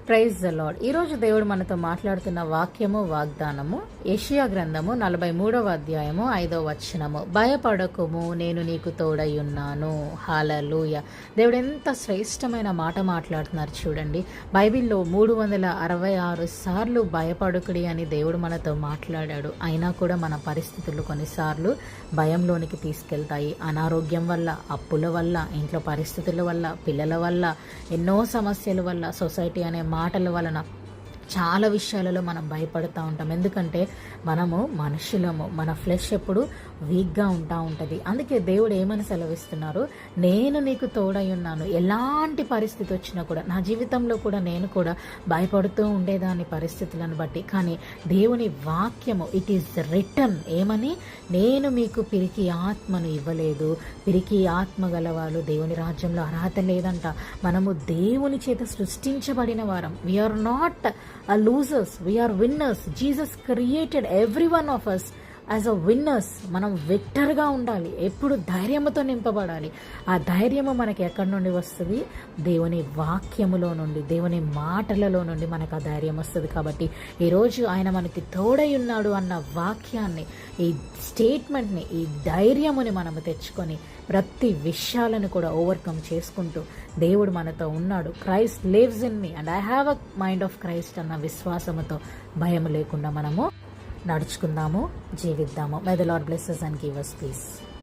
Praise the lord. ఈరోజు దేవుడు మనతో మాట్లాడుతున్న వాక్యము వాగ్దానము యెషయా గ్రంథము 43వ అధ్యాయము 5వ వచనము. భయపడకుము, నేను నీకు తోడయ్యున్నాను. హల్లెలూయా. దేవుడు ఎంత శ్రేష్టమైన మాట మాట్లాడుతున్నారు చూడండి. బైబిల్లో 366 సార్లు భయపడుకుడి అని దేవుడు మనతో మాట్లాడాడు. అయినా కూడా మన పరిస్థితులు కొన్నిసార్లు భయంలోనికి తీసుకెళ్తాయి. అనారోగ్యం వల్ల, అప్పుల వల్ల, ఇంట్లో పరిస్థితుల వల్ల, పిల్లల వల్ల, ఎన్నో సమస్యల వల్ల, సొసైటీ అనే మాటల వలన చాలా విషయాలలో మనం భయపడుతూ ఉంటాం. ఎందుకంటే మనము మనుషులము, మన ఫ్లెష్ ఎప్పుడు వీక్గా ఉంటుంది. అందుకే దేవుడు ఏమని సెలవిస్తున్నారు, నేను నీకు తోడై ఉన్నాను. ఎలాంటి పరిస్థితి వచ్చినా కూడా, నా జీవితంలో కూడా నేను కూడా భయపడుతూ ఉండేదాన్ని పరిస్థితులను బట్టి. కానీ దేవుని వాక్యము ఇట్ ఈస్ రిటన్ ఏమని, నేను మీకు పిరికి ఆత్మను ఇవ్వలేదు. పిరికి ఆత్మ గలవాళ్ళు దేవుని రాజ్యంలో అర్హత లేదంట. మనము దేవుని చేత సృష్టించబడిన వారం. We are not losers, we are winners. Jesus created every one of us as a winners. మనం విక్టర్గా ఉండాలి, ఎప్పుడు ధైర్యముతో నింపబడాలి. ఆ ధైర్యము మనకి ఎక్కడి నుండి వస్తుంది? దేవుని వాక్యములో నుండి, దేవుని మాటలలో నుండి మనకు ఆ ధైర్యం వస్తుంది. కాబట్టి ఈరోజు ఆయన మనకి తోడై ఉన్నాడు అన్న వాక్యాన్ని, ఈ స్టేట్మెంట్ని, ఈ ధైర్యముని మనము తెచ్చుకొని ప్రతి విషయాలను కూడా ఓవర్కమ్ చేసుకుంటూ దేవుడు మనతో ఉన్నాడు. Christ lives in me and I have a mind of Christ అన్న విశ్వాసముతో భయం లేకుండా మనము నడుచుకుందాము, జీవిద్దాము. May the lord bless us and give us peace.